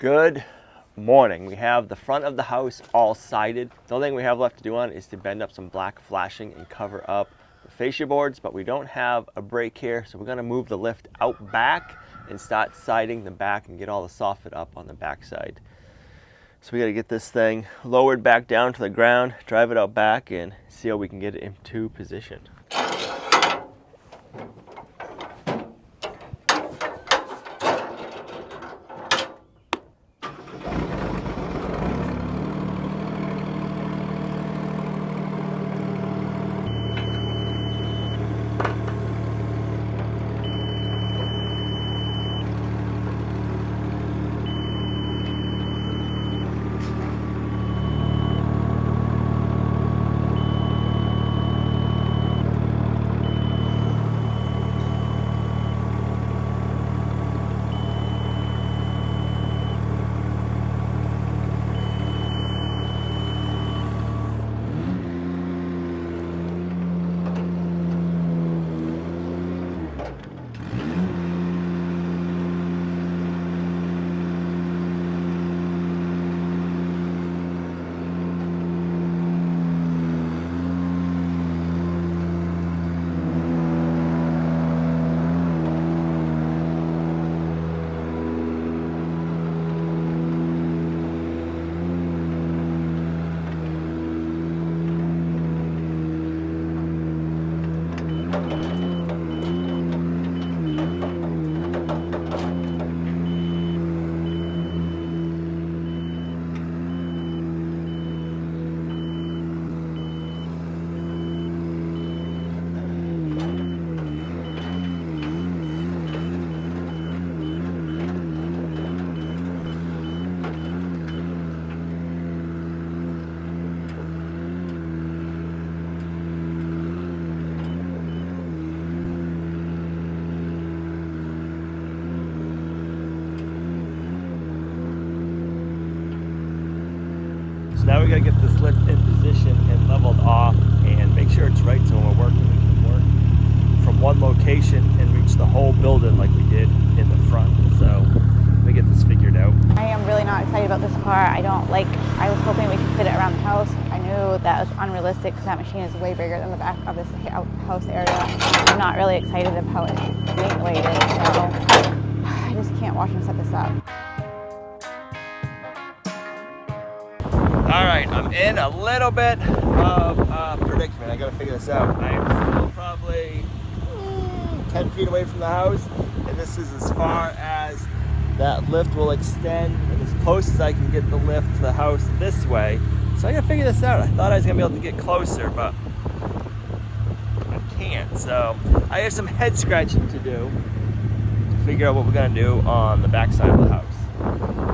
Good morning. We have the front of the house all sided. The only thing we have left to do on it is to bend up some black flashing and cover up the fascia boards, but we don't have a break here, so we're going to move the lift out back and start siding the back and get all the soffit up on the back side. So we got to get this thing lowered back down to the ground, drive it out back, and see how we can get it into position. So now we gotta get this lift in position and leveled off and make sure it's right so when we're working, we can work from one location and reach the whole building like we did in the front. So let me get this figured out. I am really not excited about this car. I was hoping we could fit it around the house. I knew that was unrealistic because that machine is way bigger than the back of this house area. I'm not really excited about it being the way it is, so I just can't watch him set this up. All right, I'm in a little bit of a predicament. I gotta figure this out. I'm still probably 10 feet away from the house, and this is as far as that lift will extend and as close as I can get the lift to the house this way. So I gotta figure this out. I thought I was gonna be able to get closer, but I can't. So I have some head scratching to do to figure out what we're gonna do on the back side of the house.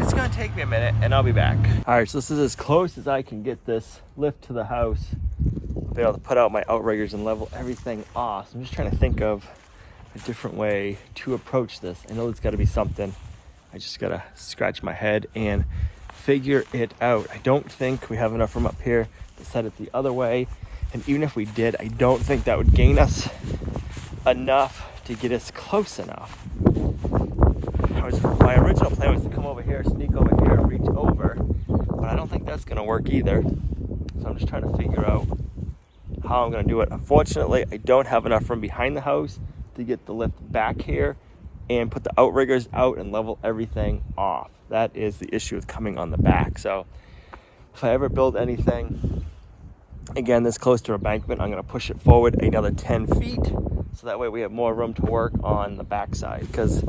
It's gonna take me a minute and I'll be back. All right, so this is as close as I can get this lift to the house. I'll be able to put out my outriggers and level everything off. So I'm just trying to think of a different way to approach this. I know there's gotta be something. I just gotta scratch my head and figure it out. I don't think we have enough room up here to set it the other way. And even if we did, I don't think that would gain us enough to get us close enough. My original plan was to come over here, sneak over here, and reach over, but I don't think that's gonna work either. So I'm just trying to figure out how I'm gonna do it. Unfortunately, I don't have enough room behind the house to get the lift back here and put the outriggers out and level everything off. That is the issue with coming on the back. So if I ever build anything, again, this close to embankment, I'm gonna push it forward another 10 feet. So that way we have more room to work on the back side, because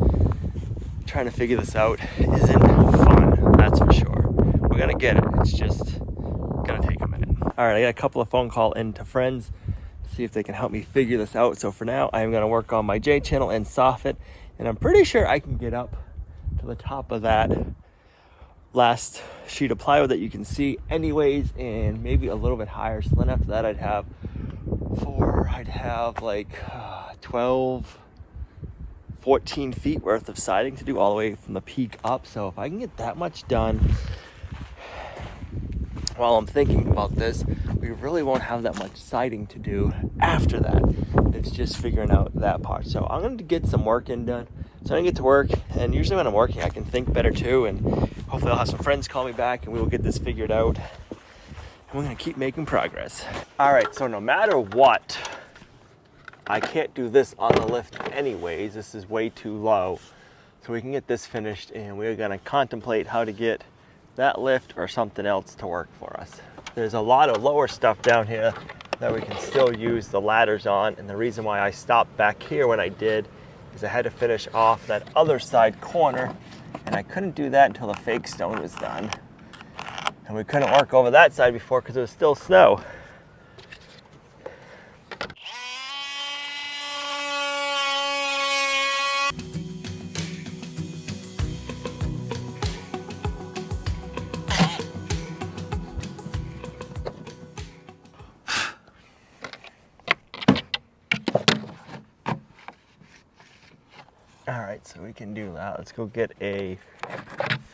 trying to figure this out isn't fun, that's for sure. We're gonna get it, it's just gonna take a minute. All right, I got a couple of phone calls in to friends, see if they can help me figure this out. So for now, I'm gonna work on my J channel and soffit, and I'm pretty sure I can get up to the top of that last sheet of plywood that you can see anyways, and maybe a little bit higher. So then after that, I'd have like 12, 14 feet worth of siding to do all the way from the peak up. So if I can get that much done while I'm thinking about this, we really won't have that much siding to do after that. It's just figuring out that part. So I'm going to get some work done. So I can get to work, and usually when I'm working, I can think better too, and Hopefully I'll have some friends call me back and we will get this figured out. And we're gonna keep making progress. All right, so no matter what, I can't do this on the lift anyways. This is way too low. So we can get this finished and we're gonna contemplate how to get that lift or something else to work for us. There's a lot of lower stuff down here that we can still use the ladders on. And the reason why I stopped back here when I did is I had to finish off that other side corner, and I couldn't do that until the fake stone was done. And we couldn't work over that side before because it was still snow. All right, so we can do that. Let's go get a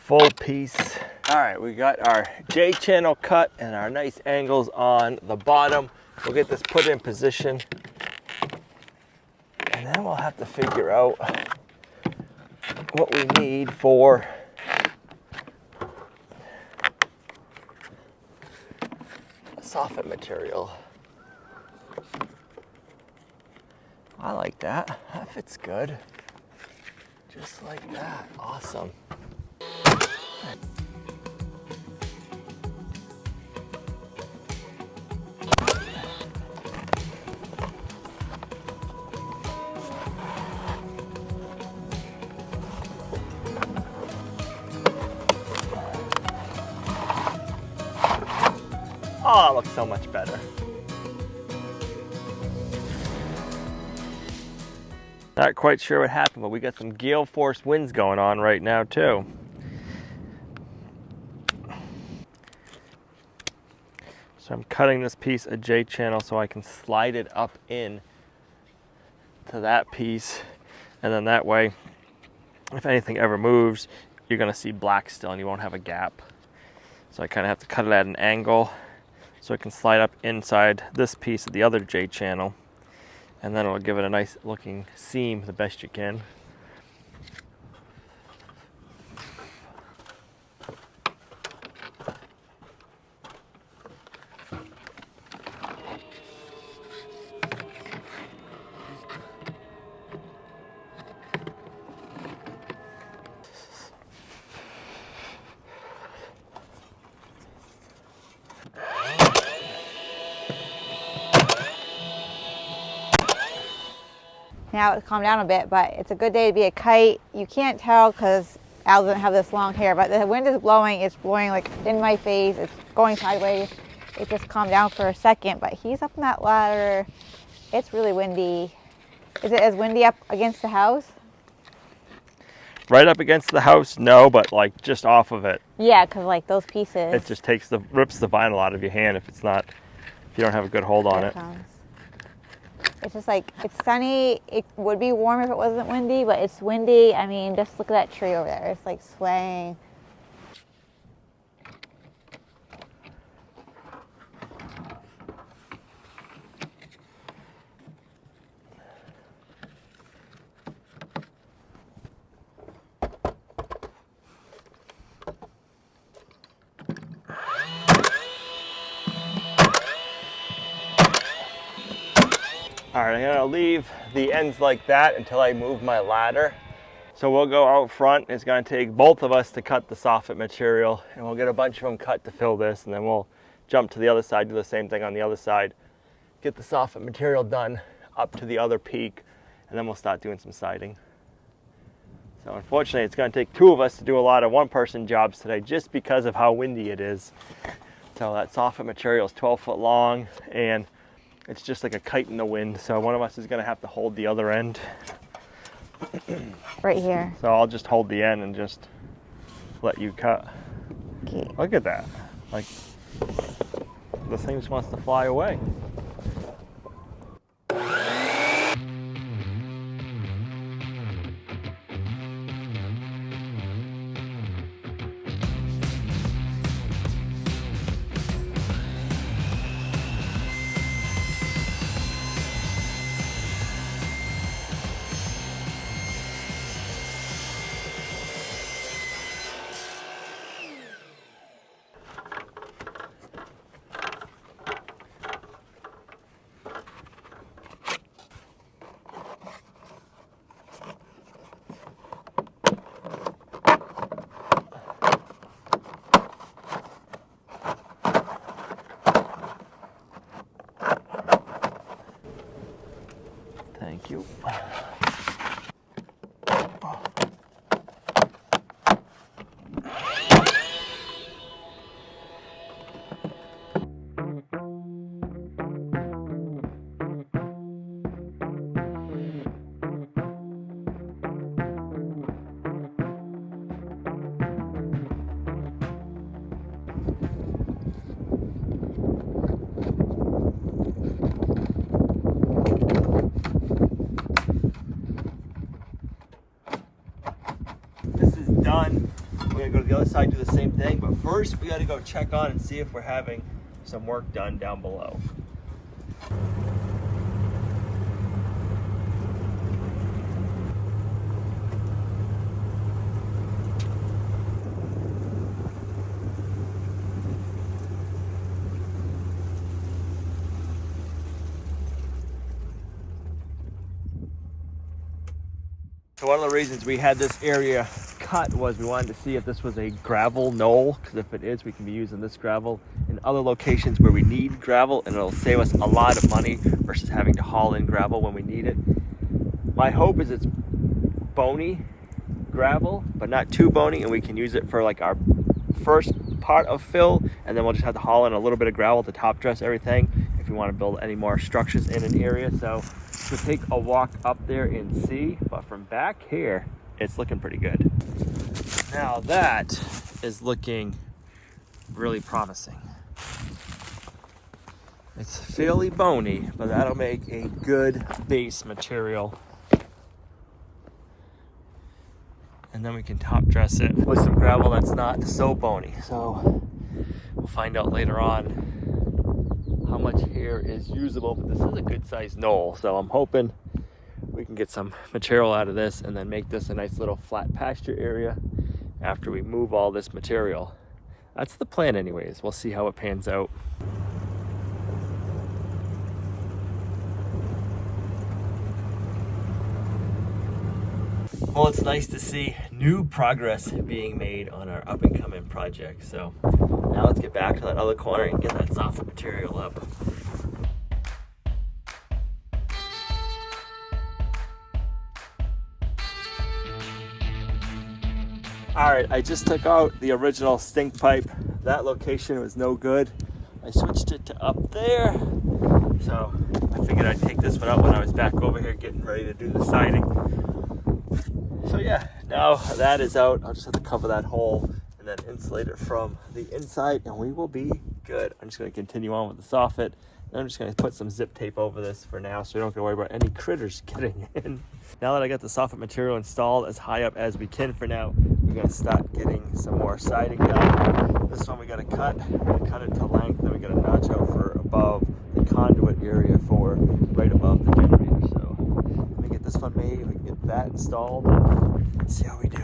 full piece. All right, we got our J channel cut and our nice angles on the bottom. We'll get this put in position. And then we'll have to figure out what we need for soffit material. I like that. That fits good. Just like that. Awesome. Oh, it looks so much better. Not quite sure what happened, but we got some gale force winds going on right now too. So I'm cutting this piece a J channel so I can slide it up in to that piece. And then that way, if anything ever moves, you're gonna see black still and you won't have a gap. So I kind of have to cut it at an angle so it can slide up inside this piece of the other J channel. And then it'll give it a nice looking seam the best you can. Now it's calmed down a bit, but it's a good day to be a kite. You can't tell because Al doesn't have this long hair, but the wind is blowing. It's blowing like in my face. It's going sideways. It just calmed down for a second, but he's up in that ladder. It's really windy. Is it as windy up against the house? Right up against the house, no, but like just off of it. Yeah, because like those pieces. It just rips the vinyl out of your hand if you don't have a good hold on it. It's just like, it's sunny. It would be warm if it wasn't windy, but it's windy. I mean, just look at that tree over there. It's like swaying. All right, I'm gonna leave the ends like that until I move my ladder. So we'll go out front. It's gonna take both of us to cut the soffit material, and we'll get a bunch of them cut to fill this, and then we'll jump to the other side, do the same thing on the other side, get the soffit material done up to the other peak, and then we'll start doing some siding. So unfortunately, it's gonna take two of us to do a lot of one-person jobs today just because of how windy it is. So that soffit material is 12 foot long, and it's just like a kite in the wind, so one of us is going to have to hold the other end. Right here. So I'll just hold the end and just let you cut. Okay. Look at that. Like, this thing just wants to fly away. side do the same thing, but first we got to go check on and see if we're having some work done down below. So one of the reasons we had this area cut was we wanted to see if this was a gravel knoll, because if it is, we can be using this gravel in other locations where we need gravel, and it'll save us a lot of money versus having to haul in gravel when we need it. My hope is it's bony gravel, but not too bony, and we can use it for like our first part of fill, and then we'll just have to haul in a little bit of gravel to top dress everything if we want to build any more structures in an area. So we'll take a walk up there and see, but from back here it's looking pretty good. Now that is looking really promising. It's fairly bony, but that'll make a good base material. And then we can top dress it with some gravel that's not so bony. So we'll find out later on how much here is usable, but this is a good sized knoll, so I'm hoping we can get some material out of this and then make this a nice little flat pasture area after we move all this material. That's the plan anyways. We'll see how it pans out. Well, it's nice to see new progress being made on our up and coming project. So now let's get back to that other corner and get that soffit material up. All right, I just took out the original stink pipe. That location was no good. I switched it to up there. So I figured I'd take this one out when I was back over here getting ready to do the siding. So yeah, now that is out, I'll just have to cover that hole and then insulate it from the inside and we will be good. I'm just gonna continue on with the soffit. And I'm just gonna put some zip tape over this for now so we don't have to worry about any critters getting in. Now that I got the soffit material installed as high up as we can for now, we're gonna start getting some more siding done. This one we gotta cut it to length, then we gotta notch out for above the conduit area for right above the generator. So let me get this one made, we can get that installed and see how we do.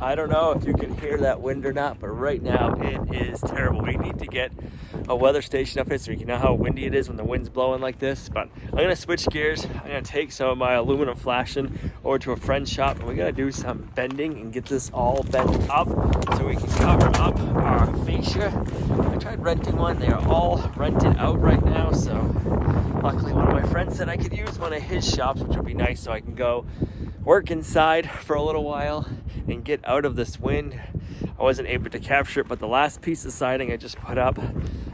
I don't know if you can hear that wind or not, but right now it is terrible. We need to get a weather station up here so you know how windy it is when the wind's blowing like this. But I'm gonna switch gears. I'm gonna take some of my aluminum flashing over to a friend's shop, and we gotta do some bending and get this all bent up so we can cover up our fascia. I tried renting one. They are all rented out right now, so luckily one of my friends said I could use one of his shops, which would be nice, so I can go work inside for a little while and get out of this wind. I wasn't able to capture it, but the last piece of siding I just put up,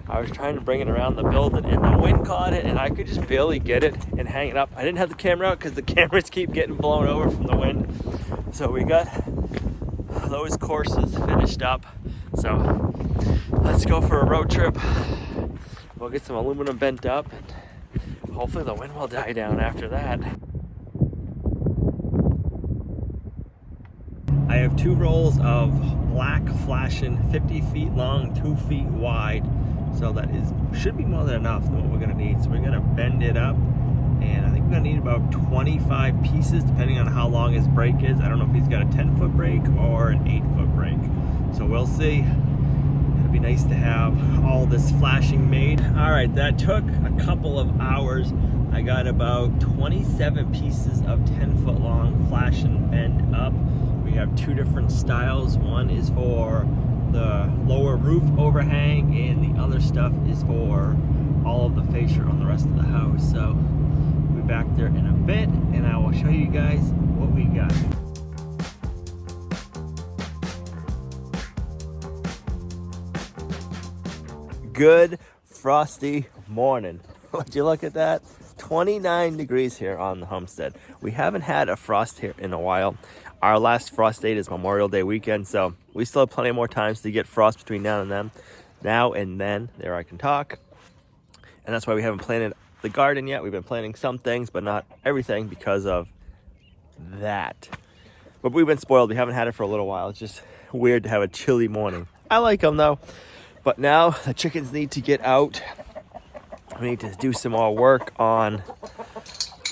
I was trying to bring it around the building and the wind caught it and I could just barely get it and hang it up. I didn't have the camera out because the cameras keep getting blown over from the wind. So we got those courses finished up. So let's go for a road trip. We'll get some aluminum bent up and hopefully the wind will die down after that. I have 2 rolls of black flashing, 50 feet long, 2 feet wide. So that should be more than enough than what we're gonna need. So we're gonna bend it up, and I think we're gonna need about 25 pieces depending on how long his brake is. I don't know if he's got a 10-foot brake or an 8-foot brake. So we'll see. It'd be nice to have all this flashing made. All right, that took a couple of hours. I got about 27 pieces of 10-foot long flashing bent up. We have 2 different styles. One is for the lower roof overhang and the other stuff is for all of the fascia on the rest of the house. So we'll be back there in a bit and I will show you guys what we got. good frosty morning. Would you look at that? 29 degrees here on the homestead. We haven't had a frost here in a while. Our last frost date is Memorial Day weekend, so we still have plenty more times to get frost between now and then. Now and then, there I can talk. And that's why we haven't planted the garden yet. We've been planting some things, but not everything because of that. But we've been spoiled. We haven't had it for a little while. It's just weird to have a chilly morning. I like them though. But now the chickens need to get out. We need to do some more work on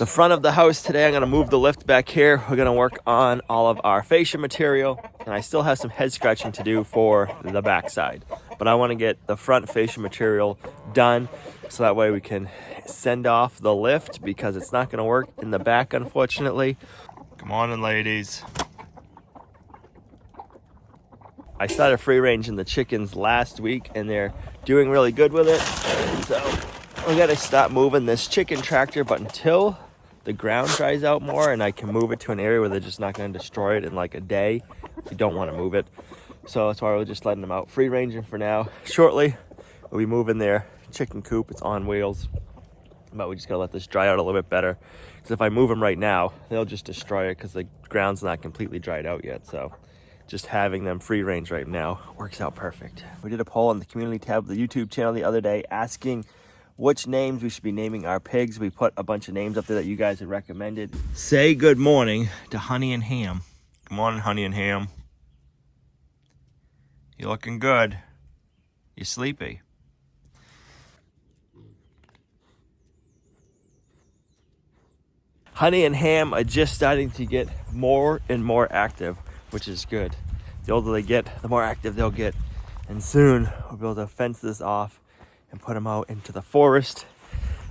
the front of the house today. I'm going to move the lift back here. We're going to work on all of our fascia material. And I still have some head scratching to do for the backside. But I want to get the front fascia material done so that way we can send off the lift, because it's not going to work in the back, unfortunately. Come on in, ladies. I started free ranging the chickens last week and they're doing really good with it. So we got to stop moving this chicken tractor, but until the ground dries out more and I can move it to an area where they're just not going to destroy it in like a day, you don't want to move it. So that's why we're just letting them out free ranging for now. Shortly, we'll be moving their chicken coop. It's on wheels, but we just got to let this dry out a little bit better. Because if I move them right now, they'll just destroy it because the ground's not completely dried out yet. So just having them free range right now works out perfect. We did a poll on the community tab of the YouTube channel the other day asking which names we should be naming our pigs. We put a bunch of names up there that you guys had recommended. Say good morning to Honey and Ham. Good morning, Honey and Ham. You looking good? You sleepy? Honey and Ham are just starting to get more and more active, which is good. The older they get, the more active they'll get. And soon we'll be able to fence this off and put them out into the forest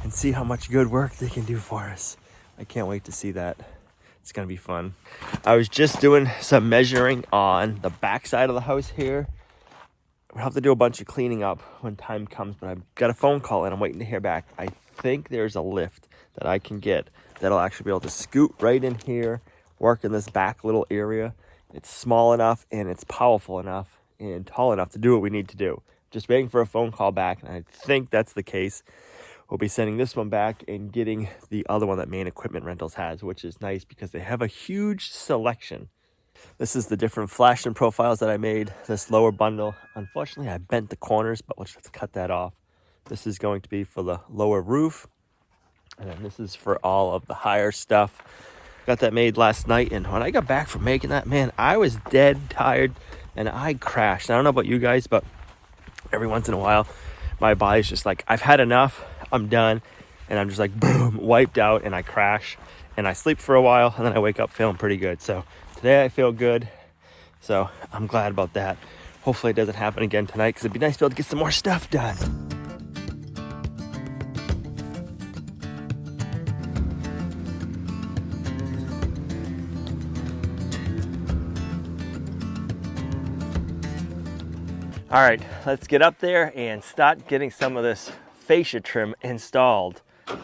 and see how much good work they can do for us. I can't wait to see that. It's gonna be fun. I was just doing some measuring on the back side of the house here. We'll have to do a bunch of cleaning up when time comes, but I've got a phone call and I'm waiting to hear back. I think there's a lift that I can get that'll actually be able to scoot right in here, work in this back little area. It's small enough and it's powerful enough and tall enough to do what we need to do. Just waiting for a phone call back, and I think that's the case. We'll be sending this one back and getting the other one that Main Equipment Rentals has, which is nice because they have a huge selection. This is the different flashing profiles that I made, this lower bundle. Unfortunately, I bent the corners, but we'll just have to cut that off. This is going to be for the lower roof, and then this is for all of the higher stuff. Got that made last night, and when I got back from making that, man, I was dead tired, and I crashed. I don't know about you guys, but every once in a while, my body's just like, I've had enough, I'm done, and I'm just like, boom, wiped out, and I crash, and I sleep for a while, and then I wake up feeling pretty good. So today I feel good, so I'm glad about that. Hopefully it doesn't happen again tonight, because it'd be nice to be able to get some more stuff done. All right, let's get up there and start getting some of this fascia trim installed. All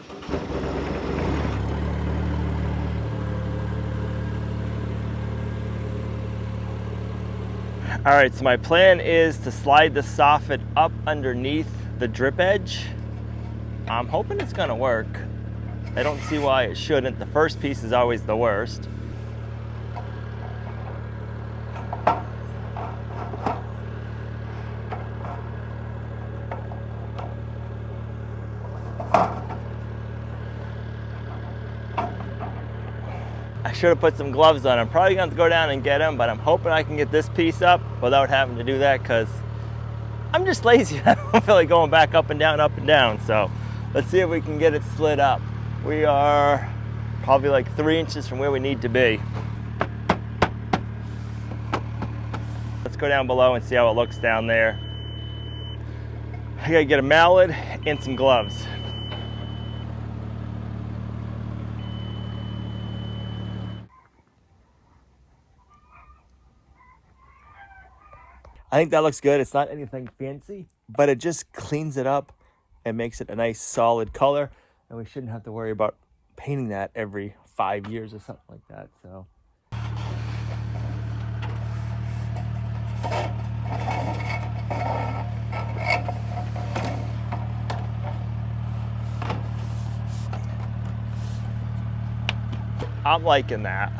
right, so my plan is to slide the soffit up underneath the drip edge. I'm hoping it's gonna work. I don't see why it shouldn't. The first piece is always the worst. I should have put some gloves on. I'm probably going to go down and get them, but I'm hoping I can get this piece up without having to do that, because I'm just lazy. I don't feel like going back up and down. So let's see if we can get it slid up. We are probably like 3 inches from where we need to be. Let's go down below and see how it looks down there. I gotta get a mallet and some gloves. I think that looks good. It's not anything fancy, but it just cleans it up and makes it a nice solid color. And we shouldn't have to worry about painting that every 5 years or something like that. So. I'm liking that.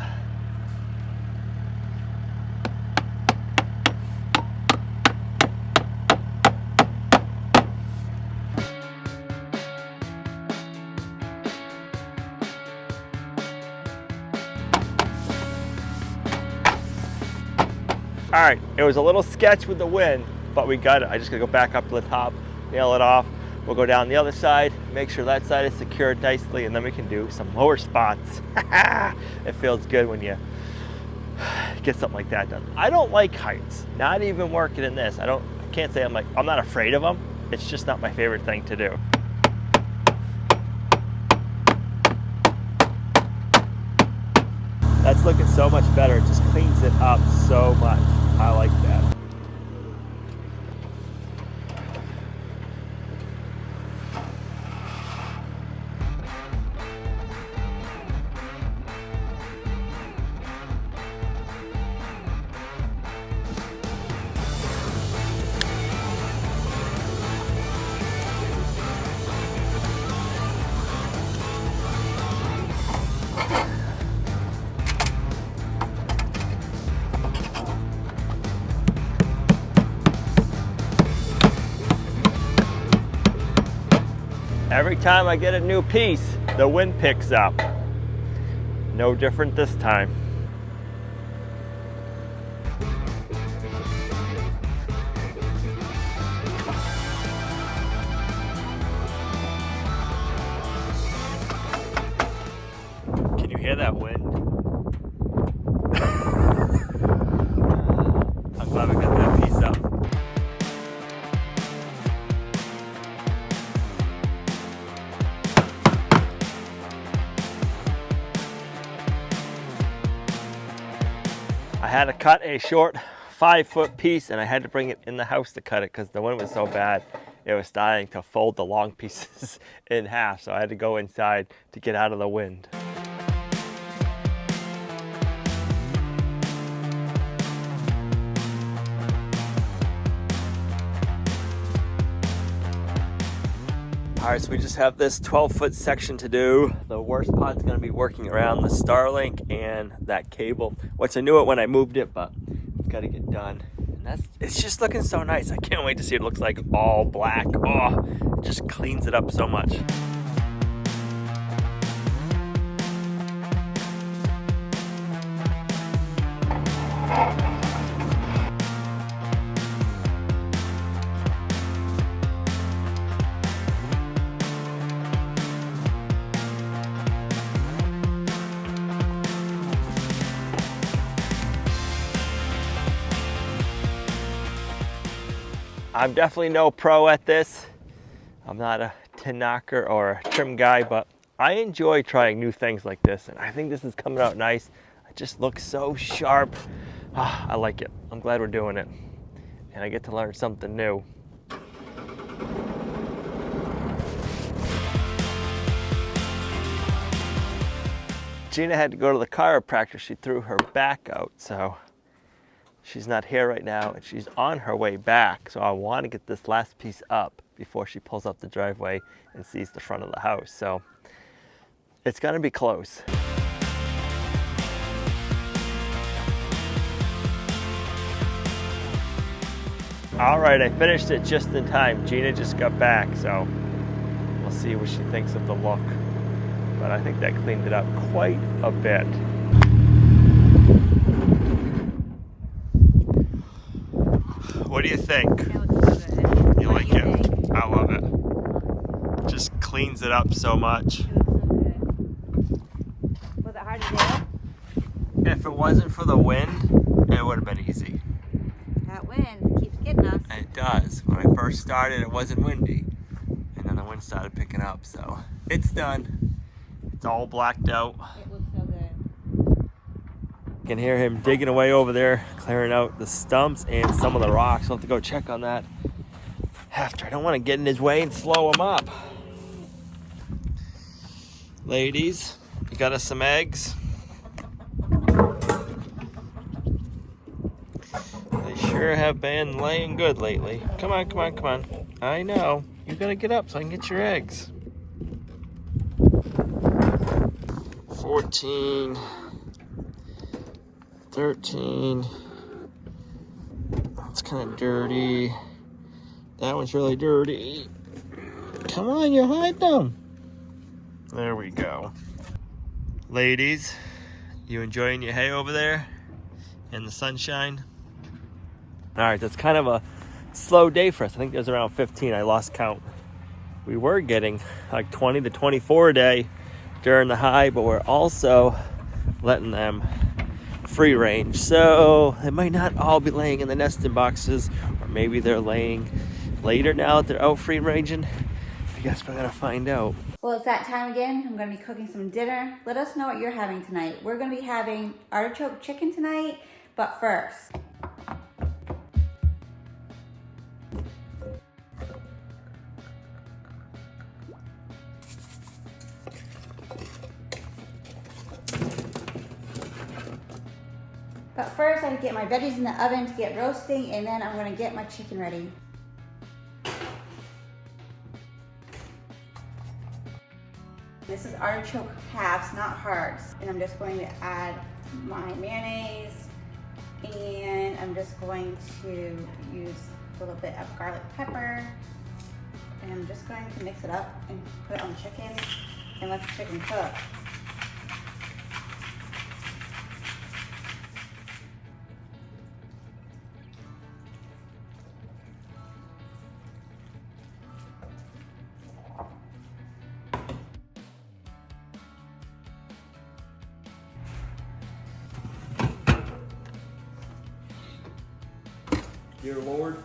All right, it was a little sketch with the wind, but we got it. I just gotta go back up to the top, nail it off. We'll go down the other side, make sure that side is secured nicely, and then we can do some lower spots. It feels good when you get something like that done. I don't like heights, not even working in this. I can't say I'm not afraid of them. It's just not my favorite thing to do. That's looking so much better. It just cleans it up so much. I like that. Every time I get a new piece, the wind picks up. No different this time. Can you hear that wind? I'm glad we got that piece up. I had to cut a short 5-foot piece, and I had to bring it in the house to cut it because the wind was so bad. It was starting to fold the long pieces in half, so I had to go inside to get out of the wind. All right, so we just have this 12-foot section to do. The worst part's gonna be working around the Starlink and that cable, which I knew it when I moved it, but it's gotta get done. And it's just looking so nice. I can't wait to see what it looks like all black. Oh, it just cleans it up so much. I'm definitely no pro at this. I'm not a tin knocker or a trim guy, but I enjoy trying new things like this, and I think this is coming out nice. It just looks so sharp. I like it. I'm glad we're doing it, and I get to learn something new. Gina had to go to the chiropractor. She threw her back out, so she's not here right now, and she's on her way back. So I want to get this last piece up before she pulls up the driveway and sees the front of the house. So it's gonna be close. All right, I finished it just in time. Gina just got back, so we'll see what she thinks of the look. But I think that cleaned it up quite a bit. What do you think? It looks so good. You like it? I love it. Just cleans it up so much. It looks so good. Was it hard to do? If it wasn't for the wind, it would have been easy. That wind keeps getting us. It does. When I first started, it wasn't windy. And then the wind started picking up, so it's done. It's all blacked out. It looks so good. You can hear him digging away over there, clearing out the stumps and some of the rocks. I'll have to go check on that after. I don't want to get in his way and slow him up. Ladies, you got us some eggs? They sure have been laying good lately. Come on, come on, come on. I know. You gotta get up so I can get your eggs. 14, 13. That's kind of dirty. That one's really dirty. Come on, you hide them. There we go. Ladies, you enjoying your hay over there in the sunshine? All right, that's kind of a slow day for us. I think there's around 15. I lost count. We were getting like 20 to 24 a day during the high, but we're also letting them free range. So they might not all be laying in the nesting boxes, or maybe they're laying later now that they're out free ranging. I guess we're gonna find out. Well, it's that time again. I'm gonna be cooking some dinner. Let us know what you're having tonight. We're gonna be having artichoke chicken tonight, but first. But first, I get my veggies in the oven to get roasting, and then I'm gonna get my chicken ready. This is artichoke halves, not hearts. And I'm just going to add my mayonnaise, and I'm just going to use a little bit of garlic pepper. And I'm just going to mix it up and put it on the chicken and let the chicken cook. Dear Lord,